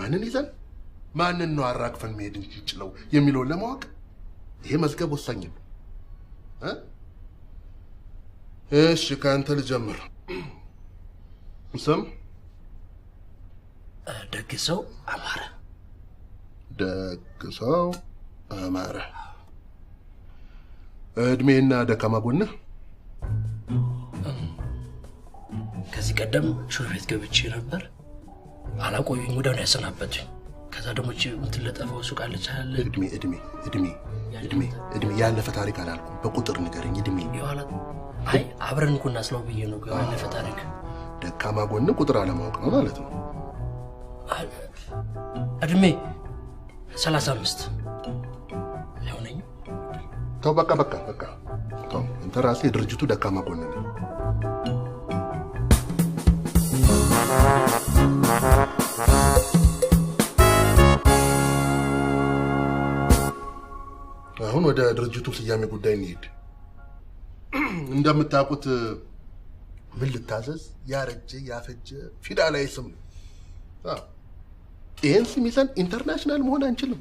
ማንን ይዘን ማንን ነው አራግፈን መሄድ እንችለው የሚለውን ለማወቅ ይሄ መዝገብ ወሳኝ ነው። እሺ ካንተ ልጀምር። ስም ደግሰው አማረ። ደግሰው አማረ። እድሜና ደካማ ጎንህ? ከዚህ ቀደም ሹር ቤት ገብቼ ነበር። አላቆዩኝ፣ ወዲያውኑ ያሰናበቱኝ። ከዛ ደግሞ እንትን ለጠፋው ሱቅ አለች አለ። እድሜ ያለፈ ታሪክ አላልኩም። በቁጥር ንገረኝ እድሜ። ይኋላ አይ አብረን እኮ እናስለው ብዬ ነው። ያለፈ ታሪክ። ደካማ ጎን ቁጥር አለማወቅ ነው ማለት ነው። እድሜ 35 አይሆነኝም። ተው በቃ ተው። አንተ ራስህ የድርጅቱ ደካማ ጎን ነህ። አሁን ወደ ድርጅቱ ስያሜ ጉዳይ እንሂድ። እንደምታውቁት ምን ልታዘዝ ያረጀ ያፈጀ ፊውዳላዊ ስም ነው። ይሄን ስም ይዘን ኢንተርናሽናል መሆን አንችልም።